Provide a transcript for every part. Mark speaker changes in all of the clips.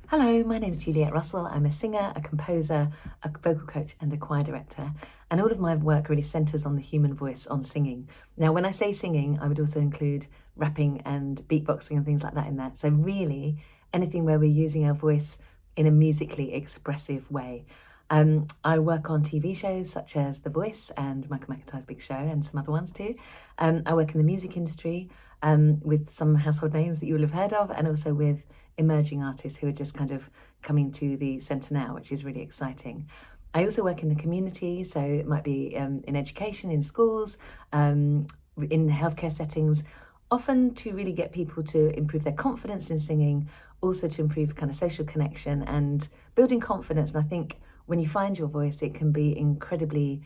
Speaker 1: Hello, my name is Juliet Russell. I'm a singer, a composer, a vocal coach and a choir director. And all of my work really centres on the human voice, on singing. Now, when I say singing, I would also include rapping and beatboxing and things like that in there. So really, anything where we're using our voice in a musically expressive way. I work on TV shows such as The Voice and Michael McIntyre's Big Show and some other ones too. I work in the music industry with some household names that you will have heard of, and also with emerging artists who are just kind of coming to the centre now, which is really exciting. I also work in the community, so it might be in education, in schools, in healthcare settings, often to really get people to improve their confidence in singing, also to improve kind of social connection and building confidence. And I think when you find your voice, it can be incredibly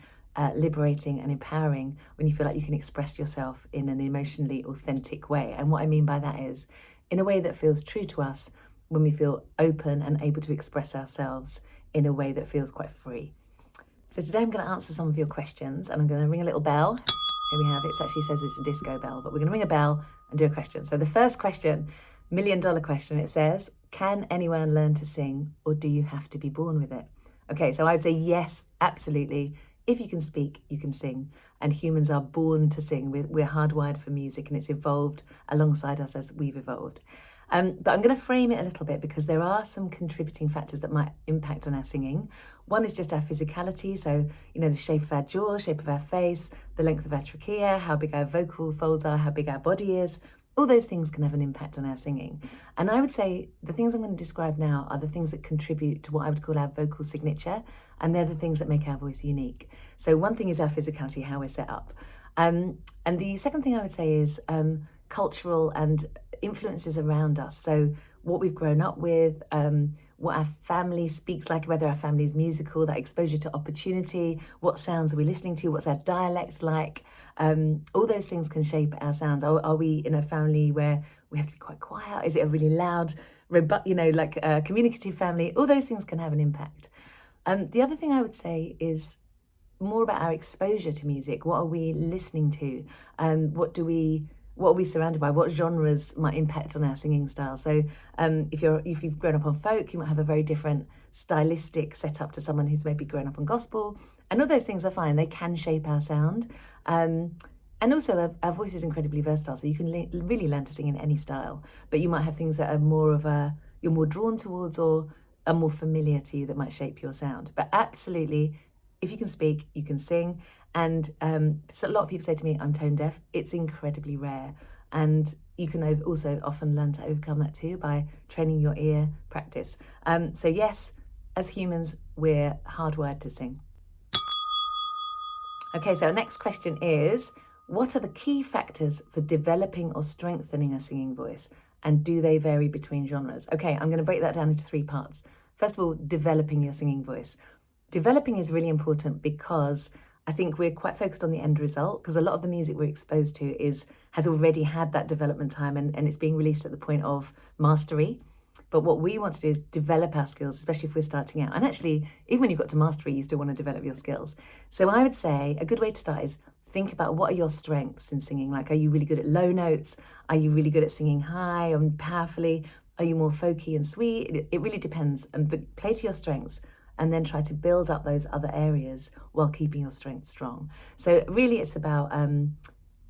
Speaker 1: liberating and empowering when you feel like you can express yourself in an emotionally authentic way. And what I mean by that is in a way that feels true to us, when we feel open and able to express ourselves in a way that feels quite free. So today I'm going to answer some of your questions, and I'm going to ring a little bell. Here we have it. It actually says it's a disco bell, but we're going to ring a bell and do a question. So the first question, $1,000,000 question, it says, can anyone learn to sing, or do you have to be born with it? Okay, so I'd say yes, absolutely. If you can speak, you can sing. And humans are born to sing. We're hardwired for music, and it's evolved alongside us as we've evolved. But I'm going to frame it a little bit because there are some contributing factors that might impact on our singing. One is just our physicality. So, the shape of our jaw, shape of our face, the length of our trachea, how big our vocal folds are, how big our body is. All those things can have an impact on our singing. And I would say the things I'm going to describe now are the things that contribute to what I would call our vocal signature, and they're the things that make our voice unique. So one thing is our physicality, how we're set up. And the second thing I would say is cultural and influences around us. So what we've grown up with, what our family speaks like, whether our family is musical, that exposure to opportunity, what sounds are we listening to, what's our dialect like. All those things can shape our sounds. Are we in a family where we have to be quite quiet? Is it a really loud, like a communicative family? All those things can have an impact. The other thing I would say is more about our exposure to music. What are we listening to? What are we surrounded by? What genres might impact on our singing style? So if you've grown up on folk, you might have a very different stylistic setup to someone who's maybe grown up on gospel. And all those things are fine. They can shape our sound. And also our voice is incredibly versatile, so you can really learn to sing in any style. But you might have things that are you're more drawn towards or are more familiar to you that might shape your sound. But absolutely, if you can speak, you can sing. And so a lot of people say to me, I'm tone deaf. It's incredibly rare. And you can also often learn to overcome that too by training your ear practice. So yes, as humans, we're hardwired to sing. Okay, so our next question is, what are the key factors for developing or strengthening a singing voice? And do they vary between genres? Okay, I'm going to break that down into 3 parts. First of all, developing your singing voice. Developing is really important because I think we're quite focused on the end result, because a lot of the music we're exposed to has already had that development time and it's being released at the point of mastery. But what we want to do is develop our skills, especially if we're starting out. And actually, even when you've got to mastery, you still want to develop your skills. So I would say a good way to start is think about what are your strengths in singing. Like, are you really good at low notes? Are you really good at singing high and powerfully? Are you more folky and sweet? It really depends. But play to your strengths and then try to build up those other areas while keeping your strength strong. So really it's about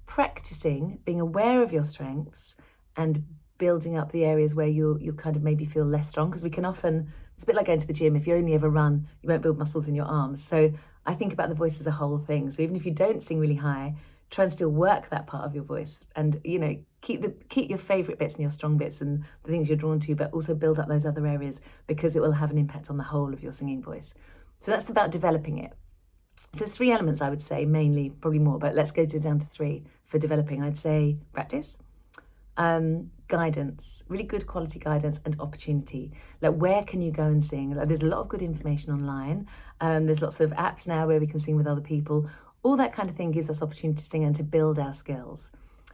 Speaker 1: practicing, being aware of your strengths and building up the areas where you kind of maybe feel less strong, because we can often, it's a bit like going to the gym. If you only ever run, you won't build muscles in your arms. So I think about the voice as a whole thing. So even if you don't sing really high, try and still work that part of your voice and, keep your favourite bits and your strong bits and the things you're drawn to, but also build up those other areas because it will have an impact on the whole of your singing voice. So that's about developing it. So there's 3 elements I would say, mainly, probably more, but let's go down to 3 for developing. I'd say practice, guidance, really good quality guidance, and opportunity. Like, where can you go and sing? Like, there's a lot of good information online. There's lots of apps now where we can sing with other people. All that kind of thing gives us opportunity to sing and to build our skills.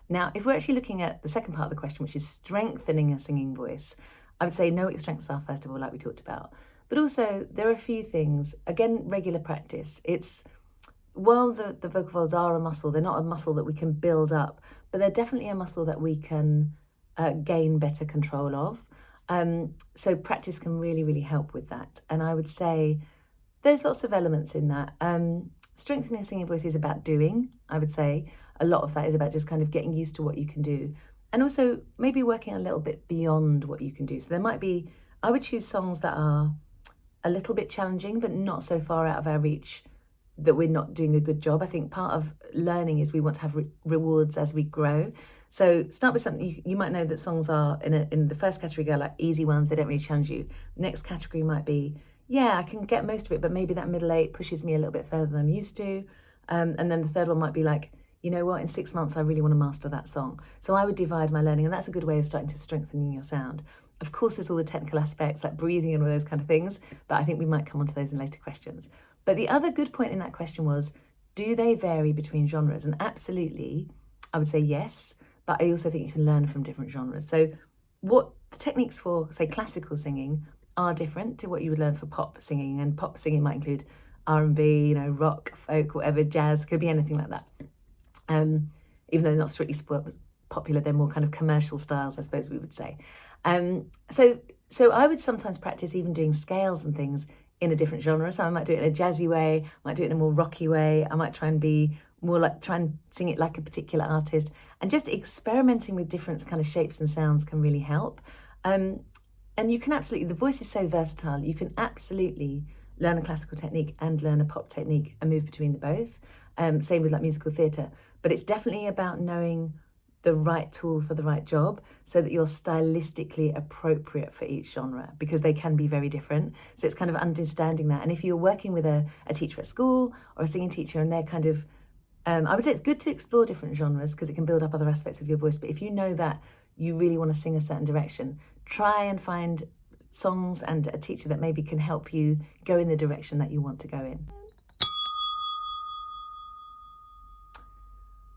Speaker 1: Now, if we're actually looking at the second part of the question, which is strengthening a singing voice, I would say know what your strengths are, first of all, like we talked about. But also, there are a few things. Again, regular practice. While the vocal folds are a muscle, they're not a muscle that we can build up, but they're definitely a muscle that we can gain better control of. So practice can really, really help with that. And I would say there's lots of elements in that. Strengthening a singing voice is about doing, I would say. A lot of that is about just kind of getting used to what you can do. And also maybe working a little bit beyond what you can do. So there might be, I would choose songs that are a little bit challenging, but not so far out of our reach that we're not doing a good job. I think part of learning is we want to have rewards as we grow. So start with something, you might know that songs are in the first category go like easy ones, they don't really challenge you. Next category might be, yeah, I can get most of it, but maybe that middle eight pushes me a little bit further than I'm used to. And then the third one might be like, you know what, in 6 months, I really want to master that song. So I would divide my learning, and that's a good way of starting to strengthen your sound. Of course, there's all the technical aspects like breathing and all those kind of things, but I think we might come onto those in later questions. But the other good point in that question was, do they vary between genres? And absolutely, I would say yes, but I also think you can learn from different genres. So what the techniques for, say, classical singing are different to what you would learn for pop singing, and pop singing might include R&B, rock, folk, whatever, jazz, could be anything like that. Even though they're not strictly popular, they're more kind of commercial styles, I suppose we would say. So I would sometimes practice even doing scales and things in a different genre. So I might do it in a jazzy way, I might do it in a more rocky way, I might try and sing it like a particular artist, and just experimenting with different kind of shapes and sounds can really help. And you can absolutely, the voice is so versatile, you can absolutely learn a classical technique and learn a pop technique and move between the both. Same with like musical theatre, but it's definitely about knowing the right tool for the right job so that you're stylistically appropriate for each genre, because they can be very different. So it's kind of understanding that. And if you're working with a teacher at school or a singing teacher and they're kind of, I would say it's good to explore different genres because it can build up other aspects of your voice. But if you know that you really want to sing a certain direction, try and find songs and a teacher that maybe can help you go in the direction that you want to go in.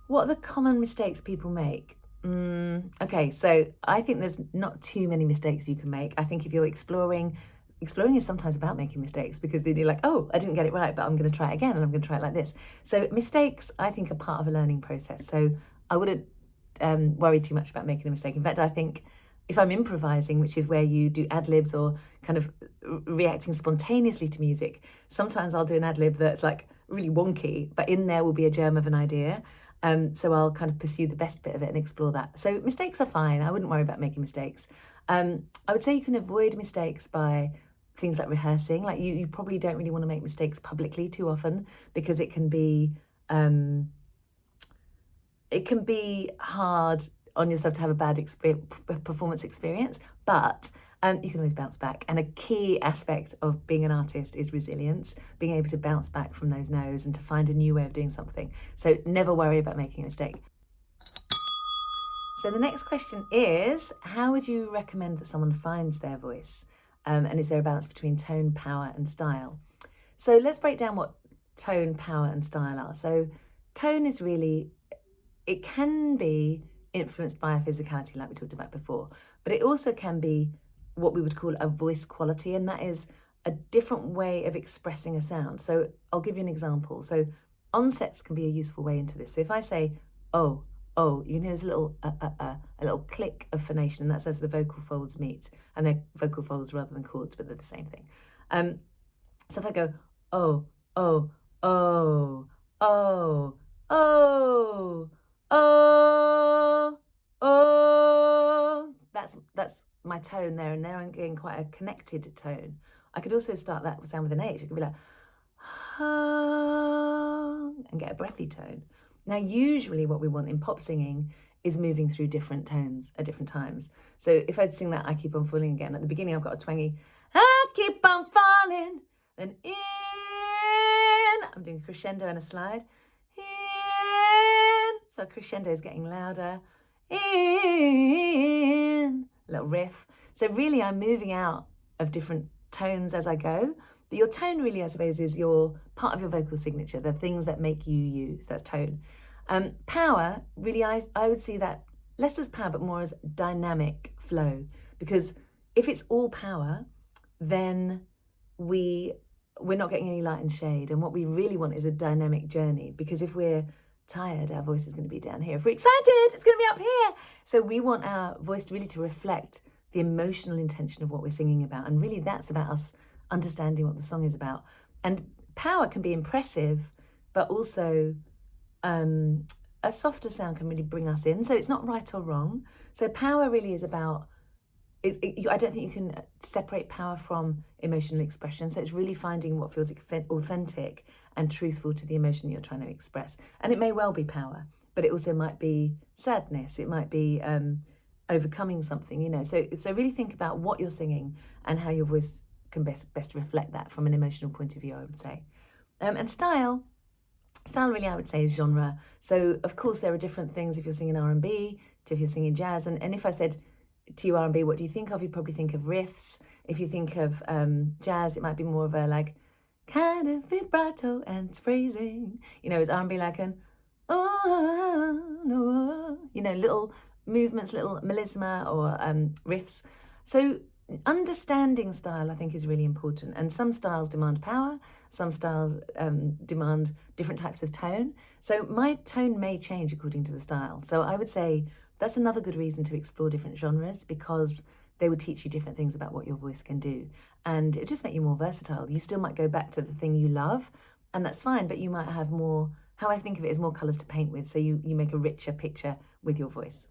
Speaker 1: What are the common mistakes people make? Okay, so I think there's not too many mistakes you can make. I think if you're exploring is sometimes about making mistakes, because then you're like, oh, I didn't get it right, but I'm going to try it again and I'm going to try it like this. So mistakes, I think, are part of a learning process. So I wouldn't worry too much about making a mistake. In fact, I think if I'm improvising, which is where you do ad-libs or kind of reacting spontaneously to music, sometimes I'll do an ad-lib that's like really wonky, but in there will be a germ of an idea. So I'll kind of pursue the best bit of it and explore that. So mistakes are fine. I wouldn't worry about making mistakes. I would say you can avoid mistakes by things like rehearsing. Like you probably don't really want to make mistakes publicly too often, because it can be hard on yourself to have a bad performance experience, but you can always bounce back. And a key aspect of being an artist is resilience, being able to bounce back from those no's and to find a new way of doing something. So never worry about making a mistake. So the next question is, how would you recommend that someone finds their voice? And is there a balance between tone, power and style? So let's break down what tone, power and style are. So tone is really, it can be influenced by a physicality like we talked about before, but it also can be what we would call a voice quality, and that is a different way of expressing a sound. So I'll give you an example. So onsets can be a useful way into this. So if I say, oh, you can hear there's a little click of phonation, and that's as the vocal folds meet. And they're vocal folds rather than chords, but they're the same thing. So if I go, oh, that's my tone there, and now I'm getting quite a connected tone. I could also start that sound with an H. It could be like, and get a breathy tone. Now, usually what we want in pop singing is moving through different tones at different times. So if I'd sing that I Keep On Falling Again, at the beginning I've got a twangy, I keep on falling, then in, I'm doing a crescendo and a slide, in, so crescendo is getting louder, in, a little riff. So really I'm moving out of different tones as I go. But your tone really, I suppose, is your part of your vocal signature, the things that make you you. So that's tone. Power, really, I would see that less as power, but more as dynamic flow. Because if it's all power, then we're not getting any light and shade. And what we really want is a dynamic journey. Because if we're tired, our voice is going to be down here. If we're excited, it's going to be up here. So we want our voice really to reflect the emotional intention of what we're singing about. And really that's about us understanding what the song is about. And power can be impressive, but also a softer sound can really bring us in. So it's not right or wrong. So power really is about, I don't think you can separate power from emotional expression. So it's really finding what feels authentic and truthful to the emotion that you're trying to express. And it may well be power, but it also might be sadness. It might be overcoming something, you know. So really think about what you're singing and how your voice can best reflect that from an emotional point of view, I would say. And style really, I would say, is genre. So of course there are different things if you're singing R&B to if you're singing jazz. And if I said to you R&B, what do you think of? You probably think of riffs. If you think of jazz, it might be more of a like kind of vibrato and phrasing. You know, is R&B like an oh no, you know, little movements, little melisma or riffs. So understanding style, I think, is really important. And some styles demand power, some styles demand different types of tone. So my tone may change according to the style. So I would say that's another good reason to explore different genres, because they will teach you different things about what your voice can do. And it just make you more versatile. You still might go back to the thing you love, and that's fine, but you might have more, how I think of it is more colours to paint with. So you make a richer picture with your voice.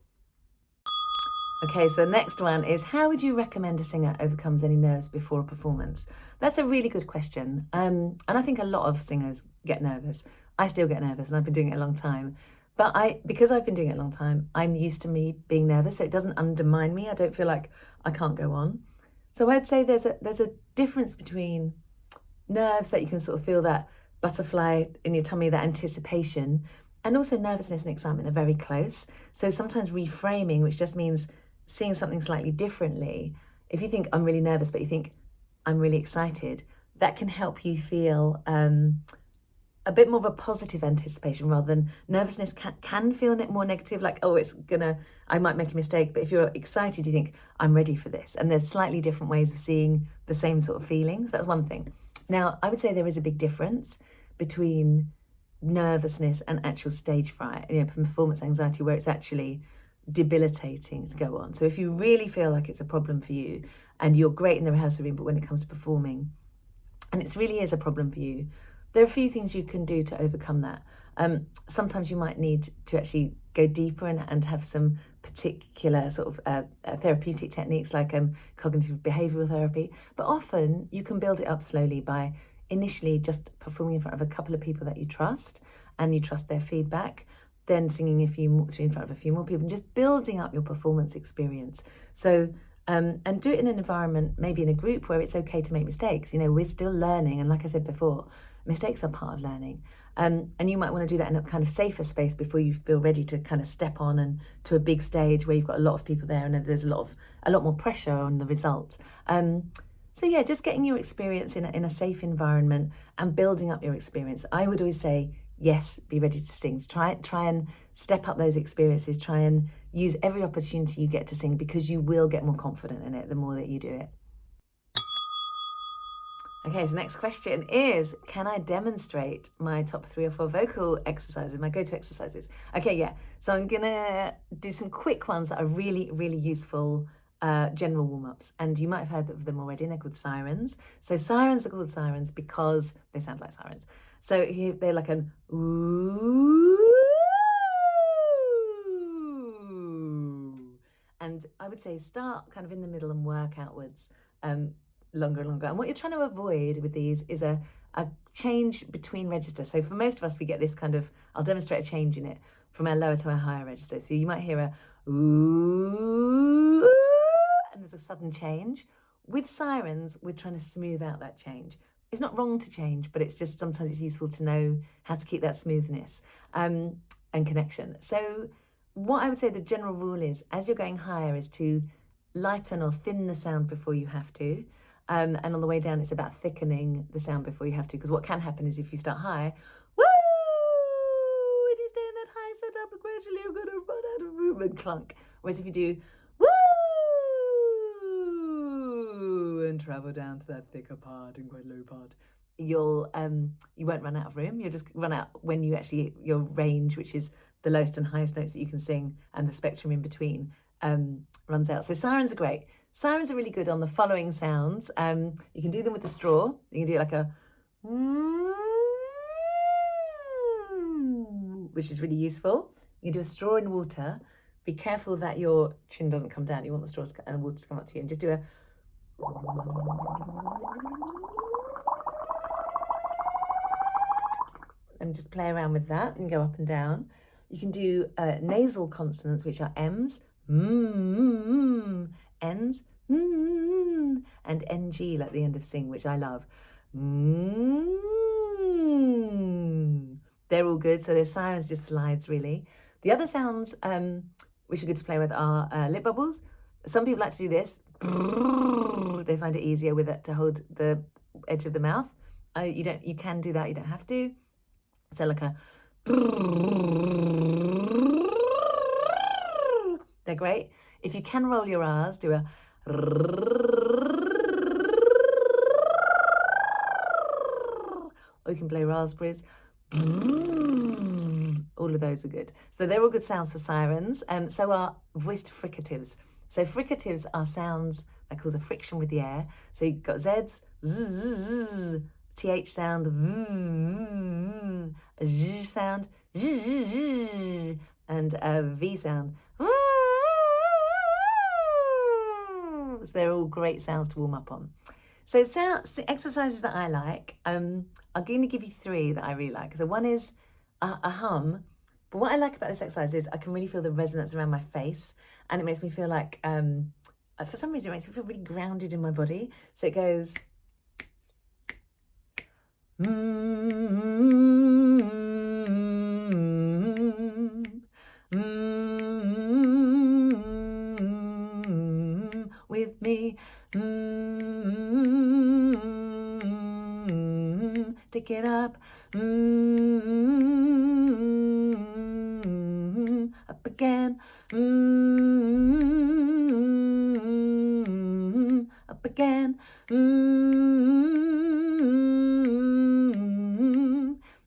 Speaker 1: Okay, so the next one is, how would you recommend a singer overcomes any nerves before a performance? That's a really good question. And I think a lot of singers get nervous. I still get nervous, and I've been doing it a long time. But because I've been doing it a long time, I'm used to me being nervous, so it doesn't undermine me. I don't feel like I can't go on. So I'd say there's a difference between nerves, that you can sort of feel that butterfly in your tummy, that anticipation, and also nervousness and excitement are very close. So sometimes reframing, which just means seeing something slightly differently. If you think I'm really nervous, but you think I'm really excited, that can help you feel a bit more of a positive anticipation, rather than nervousness can feel more negative, like, oh, I might make a mistake. But if you're excited, you think, I'm ready for this. And there's slightly different ways of seeing the same sort of feelings. That's one thing. Now, I would say there is a big difference between nervousness and actual stage fright, you know, performance anxiety, where it's actually debilitating to go on. So if you really feel like it's a problem for you and you're great in the rehearsal room, but when it comes to performing, and it really is a problem for you, there are a few things you can do to overcome that. Sometimes you might need to actually go deeper and have some particular sort of therapeutic techniques like cognitive behavioural therapy. But often you can build it up slowly by initially just performing in front of a couple of people that you trust and you trust their feedback, then singing in front of a few more people, and just building up your performance experience. So and do it in an environment, maybe in a group, where it's okay to make mistakes. You know, we're still learning, and like I said before, mistakes are part of learning. And you might want to do that in a kind of safer space before you feel ready to kind of step on and to a big stage where you've got a lot of people there and there's a lot more pressure on the result. So yeah, just getting your experience in a safe environment and building up your experience. I would always say, yes, be ready to sing. Try and step up those experiences. Try and use every opportunity you get to sing, because you will get more confident in it the more that you do it. Okay, so next question is, can I demonstrate my top 3 or 4 vocal exercises, my go-to exercises? Okay, yeah. So I'm gonna do some quick ones that are really, really useful general warm-ups. And you might have heard of them already, and they're called sirens. So sirens are called sirens because they sound like sirens. So they're like an ooh. And I would say start kind of in the middle and work outwards. Longer and longer. And what you're trying to avoid with these is a change between registers. So for most of us, we get this kind of, I'll demonstrate a change in it from our lower to our higher register. So you might hear a ooh, and there's a sudden change. With sirens, we're trying to smooth out that change. It's not wrong to change, but it's just sometimes it's useful to know how to keep that smoothness and connection. So what I would say the general rule is, as you're going higher, is to lighten or thin the sound before you have to. And on the way down, it's about thickening the sound before you have to, because what can happen is if you start high, woo, and you stay in that high setup, and gradually you're going to run out of room and clunk. Whereas if you do woo and travel down to that thicker part and quite low part, you won't run out of room. You'll just run out when you actually, your range, which is the lowest and highest notes that you can sing, and the spectrum in between, runs out. So sirens are great. Sirens are really good on the following sounds. You can do them with a straw. You can do it like a, which is really useful. You can do a straw in water. Be careful that your chin doesn't come down. You want the straw and the water to come up to you. And just do a, and just play around with that and go up and down. You can do nasal consonants, which are M's, N's, and NG, like the end of sing, which I love. They're all good. So there's sirens, just slides, really. The other sounds which are good to play with are lip bubbles. Some people like to do this. They find it easier with it to hold the edge of the mouth. You can do that. You don't have to. So like a, they're great. If you can roll your R's, do a, or you can play raspberries. All of those are good. So they're all good sounds for sirens. So are voiced fricatives. So fricatives are sounds that cause a friction with the air. So you've got Z's, zzz, TH sound, a Z sound, and a V sound. So they're all great sounds to warm up on. So exercises that I like, I'm going to give you 3 that I really like. So one is a hum. But what I like about this exercise is I can really feel the resonance around my face, and it makes me feel like, for some reason, it makes me feel really grounded in my body. So it goes, with me, take it up, up again, up again,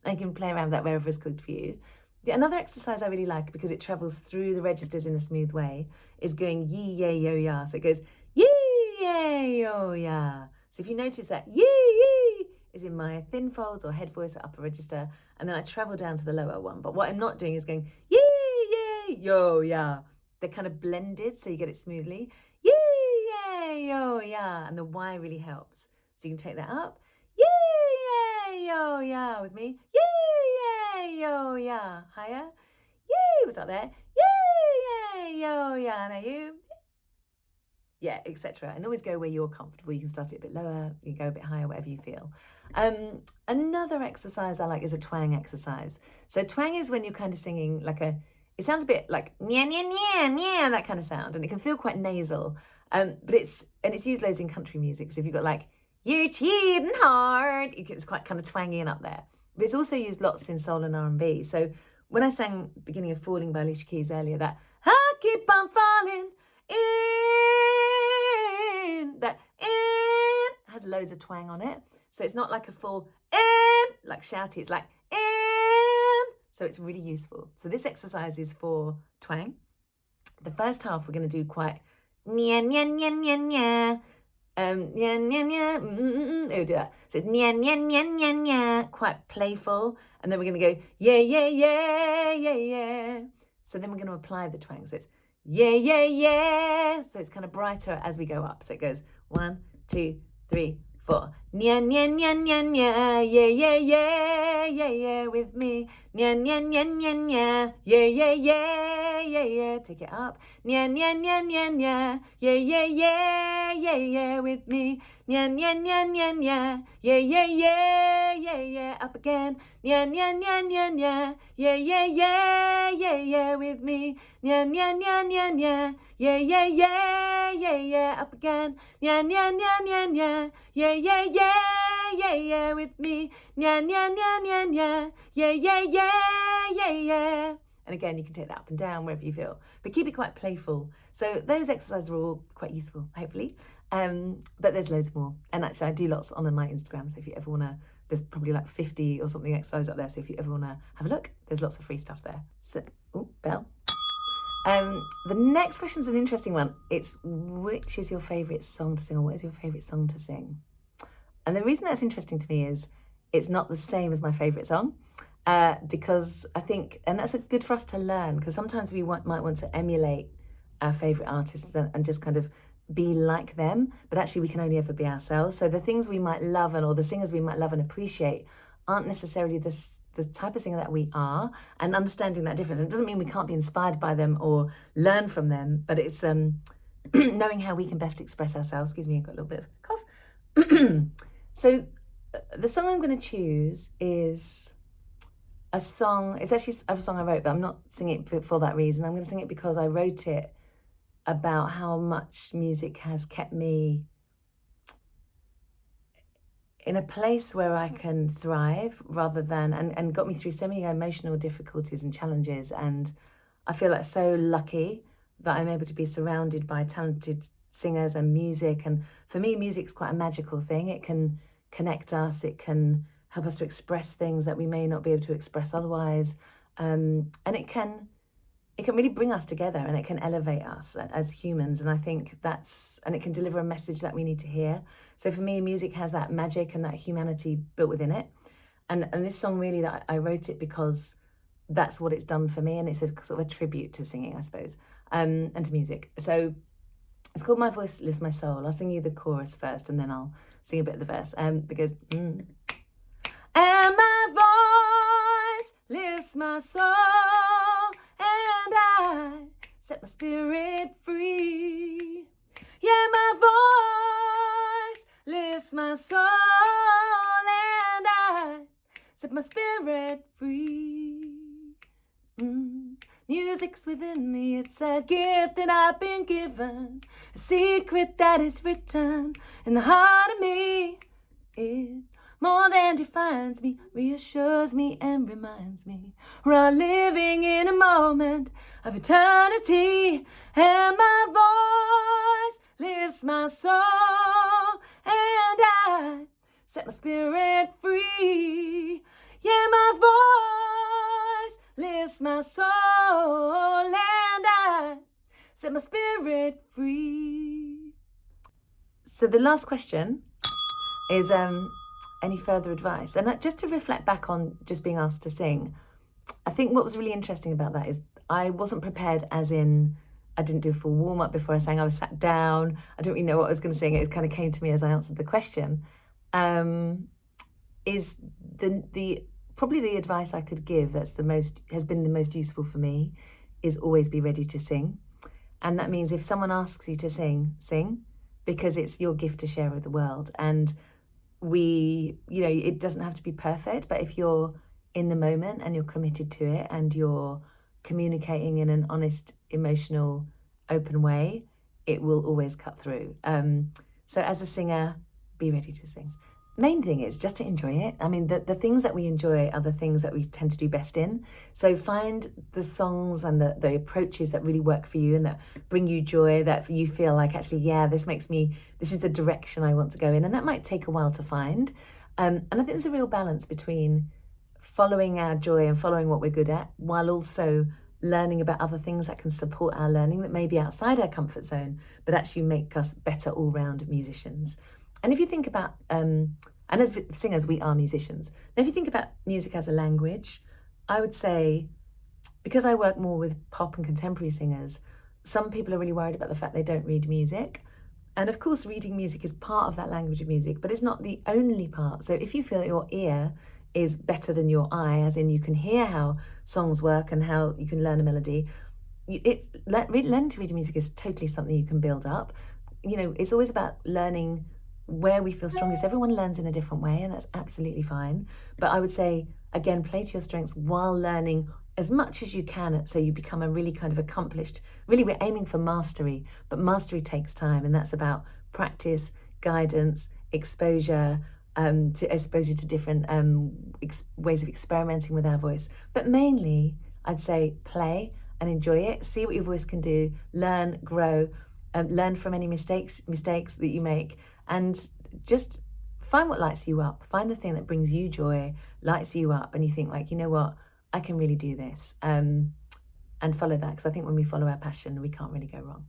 Speaker 1: I can play around that wherever is good for you. Another exercise I really like, because it travels through the registers in a smooth way, is going yee, yay, yo, ya. So it goes yee, yay, yo, ya. So if you notice that yee, yee is in my thin folds or head voice or upper register, and then I travel down to the lower one. But what I'm not doing is going yee, yay, yo, ya. They're kind of blended, so you get it smoothly. Yee, yay, yo, ya. And the Y really helps. So you can take that up. Yee, yay, yo, ya with me. Yee, yay, yo, ya. Higher. Yay, was that there? Yay, yay, yo, ya. Now you. Yeah, etc. And always go where you're comfortable. You can start it a bit lower, you go a bit higher, whatever you feel. Another exercise I like is a twang exercise. So twang is when you're kind of singing like a, it sounds a bit like nya, nya, nya, nya, that kind of sound, and it can feel quite nasal. But it's used loads in country music. So if you've got like, you're cheating hard, it's quite kind of twangy and up there. But it's also used lots in soul and R&B. So when I sang Beginning of Falling by Alicia Keys earlier, that I keep on falling in, that in has loads of twang on it. So it's not like a full in, like shouty, it's like in. So it's really useful. So this exercise is for twang. The first half we're going to do quite nya, nya, nya, nya, nya. Nya, nya, nya, oh, do that. So it's nya, nya, nya, nya, nya, quite playful. And then we're going to go, yeah, yeah, yeah, yeah, yeah. So then we're going to apply the twang. So it's yeah, yeah, yeah. So it's kind of brighter as we go up. So it goes 1, 2, 3, 4. Nya, nya, nya, nya, nya, yeah, yeah, yeah, yeah, yeah, with me. Nya, nya, nya, nya, nya, yeah, yeah, yeah, yeah, yeah. Take it up. Nya, nya, nya, nya, nya, yeah, yeah, yeah, yeah, yeah, with me. Nya, nya, nya, nya, nya, yeah, yeah, yeah, yeah, yeah. Up again. Nya, nya, nya, nya, nya, yeah, yeah, yeah, yeah, yeah, with me. Nya, nya, nya, nya, nya, yeah, yeah, yeah, yeah, yeah. Up again. Nya, nya, nya, nya, nya, yeah, yeah, yeah, yeah, yeah, with me. Nya, nya, nya, nya, nya, yeah, yeah, yeah, yeah, yeah. And again, you can take that up and down wherever you feel, but keep it quite playful. So those exercises are all quite useful, hopefully. But there's loads more. And actually, I do lots on my Instagram. So if you ever want to, there's probably like 50 or something exercises up there. So if you ever want to have a look, there's lots of free stuff there. So, oh, bell. The next question is an interesting one. It's which is your favourite song to sing, or what is your favourite song to sing? And the reason that's interesting to me is it's not the same as my favourite song, because I think, and that's good for us to learn, because sometimes we might want to emulate our favourite artists and just kind of be like them, but actually we can only ever be ourselves. So the things we might love or the singers we might love and appreciate aren't necessarily the type of singer that we are, and understanding that difference. And it doesn't mean we can't be inspired by them or learn from them, but it's knowing how we can best express ourselves. Excuse me, I've got a little bit of a cough. So the song I'm going to choose is a song, it's actually a song I wrote, but I'm not singing it for that reason. I'm going to sing it because I wrote it about how much music has kept me in a place where I can thrive rather than, and got me through so many emotional difficulties and challenges. And I feel like so lucky that I'm able to be surrounded by talented singers and music. And for me, music's quite a magical thing. It can connect us, it can help us to express things that we may not be able to express otherwise. And it can really bring us together, and it can elevate us as humans. And I think and it can deliver a message that we need to hear. So for me, music has that magic and that humanity built within it. And this song really, that I wrote it because that's what it's done for me. And it's a sort of a tribute to singing, I suppose, and to music. So it's called My Voice Lifts My Soul. I'll sing you the chorus first, and then I'll sing a bit of the verse, because and my voice lifts my soul, and I set my spirit free. Yeah, my voice lifts my soul, and I set my spirit free. Music's within me, it's a gift that I've been given, a secret that is written in the heart of me. It more than defines me, reassures me and reminds me we're all living in a moment of eternity. And my voice lifts my soul, and I set my spirit free. Yeah, my voice lifts my soul, and I set my spirit free. So the last question is any further advice? And just to reflect back on just being asked to sing, I think what was really interesting about that is I wasn't prepared, as in I didn't do a full warm-up before I sang. I was sat down, I didn't really know what I was going to sing. It kind of came to me as I answered the question. Is probably the advice I could give has been the most useful for me is always be ready to sing. And that means if someone asks you to sing, because it's your gift to share with the world. And it doesn't have to be perfect, but if you're in the moment and you're committed to it and you're communicating in an honest, emotional, open way, it will always cut through. So as a singer, be ready to sing. Main thing is just to enjoy it. I mean, the things that we enjoy are the things that we tend to do best in. So find the songs and the approaches that really work for you and that bring you joy, that you feel like, actually, yeah, this is the direction I want to go in. And that might take a while to find. And I think there's a real balance between following our joy and following what we're good at, while also learning about other things that can support our learning that may be outside our comfort zone, but actually make us better all-round musicians. And if you think about, and as singers, we are musicians. Now, if you think about music as a language, I would say, because I work more with pop and contemporary singers, some people are really worried about the fact they don't read music. And of course, reading music is part of that language of music, but it's not the only part. So if you feel that your ear is better than your eye, as in you can hear how songs work and how you can learn a melody, learning to read music is totally something you can build up. It's always about learning where we feel strongest. Everyone learns in a different way, and that's absolutely fine. But I would say, again, play to your strengths while learning as much as you can, so you become a really kind of accomplished, really we're aiming for mastery, but mastery takes time, and that's about practice, guidance, exposure to different ways of experimenting with our voice. But mainly, I'd say play and enjoy it, see what your voice can do, learn, grow, learn from any mistakes that you make, and just find what lights you up. Find the thing that brings you joy, lights you up, and you think like, you know what, I can really do this. And and follow that, because I think when we follow our passion, we can't really go wrong.